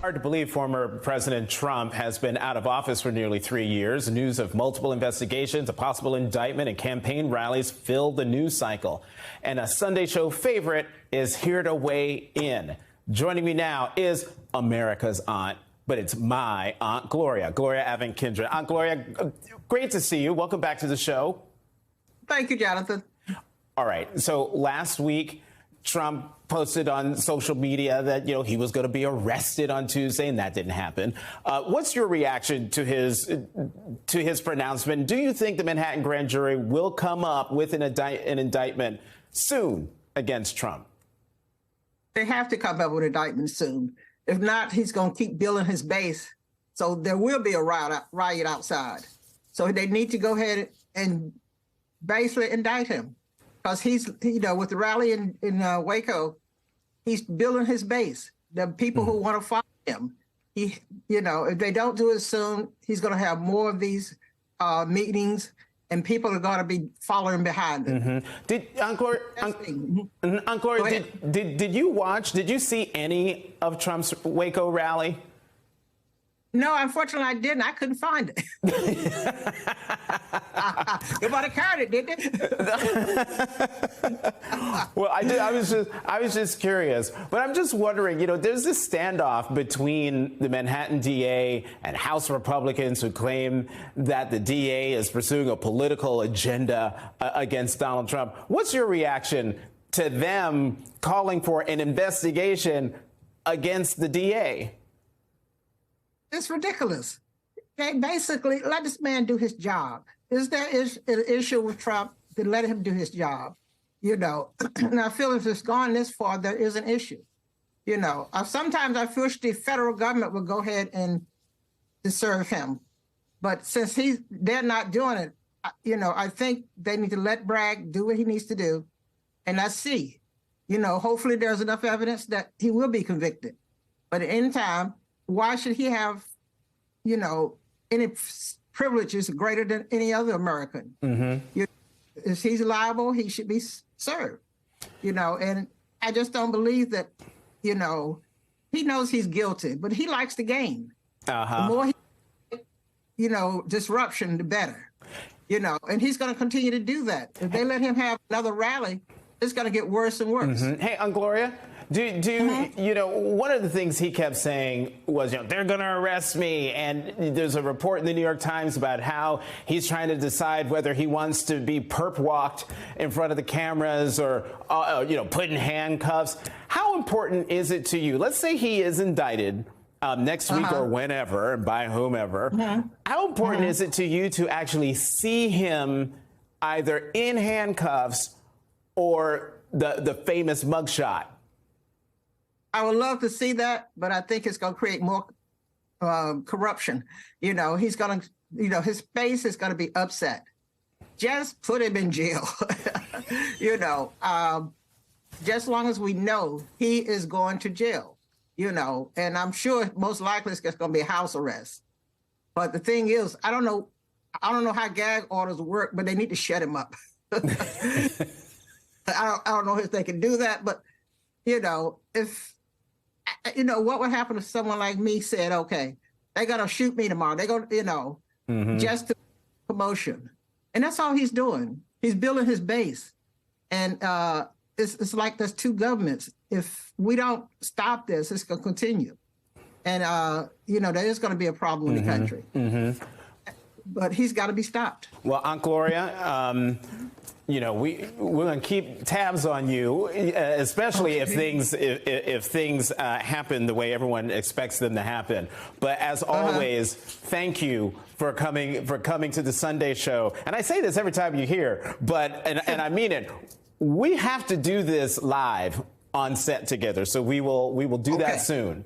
Hard to believe former President Trump has been out of office for nearly 3 years. News of multiple investigations, a possible indictment, and campaign rallies fill the news cycle. And a Sunday show favorite is here to weigh in. Joining me now is America's aunt, but it's my Aunt Gloria, Gloria Allred-Kindred. Aunt Gloria, great to see you. Welcome back to the show. Thank you, Jonathan. All right. So last week, Trump posted on social media that, he was going to be arrested on Tuesday, and that didn't happen. What's your reaction to his pronouncement? Do you think the Manhattan grand jury will come up with an indictment soon against Trump? They have to come up with an indictment soon. If not, he's going to keep building his base. So there will be a riot outside. So they need to go ahead and basically indict him. Because he's, with the rally in Waco, he's building his base. The people who want to follow him. If they don't do it soon, he's going to have more of these meetings, and people are going to be following behind him. Aunt Gloria, did you see any of Trump's Waco rally? No, unfortunately, I didn't. I couldn't find it. Nobody carried it, did they? Well, I did. I was just curious, but I'm just wondering. There's this standoff between the Manhattan DA and House Republicans who claim that the DA is pursuing a political agenda against Donald Trump. What's your reaction to them calling for an investigation against the DA? It's ridiculous. They basically let this man do his job. Is there an issue with Trump? Then let him do his job. And I feel if it's gone this far, there is an issue. Sometimes I wish the federal government would go ahead and serve him. But since they're not doing it, I think they need to let Bragg do what he needs to do. And let's see. Hopefully there's enough evidence that he will be convicted. But at any time, why should he have, any privileges greater than any other American? If he's liable, he should be served. And I just don't believe that, he knows he's guilty, but he likes the game. The more disruption, the better. And he's going to continue to do that. If they let him have another rally, it's going to get worse and worse. Hey, Aunt Gloria, one of the things he kept saying was, they're going to arrest me. And there's a report in the New York Times about how he's trying to decide whether he wants to be perp walked in front of the cameras or, put in handcuffs. How important is it to you? Let's say he is indicted next week or whenever, by whomever. How important is it to you to actually see him either in handcuffs or the famous mugshot? I would love to see that, but I think it's going to create more corruption. He's going to, his face is going to be upset. Just put him in jail. Just as long as we know he is going to jail, and I'm sure most likely it's going to be house arrest. But the thing is, I don't know how gag orders work, but they need to shut him up. I don't know if they can do that, but if what would happen if someone like me said, okay, they're going to shoot me tomorrow. They're going to, just to promotion. And that's all he's doing. He's building his base. And it's like there's two governments. If we don't stop this, it's going to continue. And, there is going to be a problem in the country. But he's got to be stopped. Well, Aunt Gloria, we're going to keep tabs on you, especially if things happen the way everyone expects them to happen. But as always, thank you for coming to the Sunday show. And I say this every time you're here, and I mean it. We have to do this live on set together, so we will do that soon.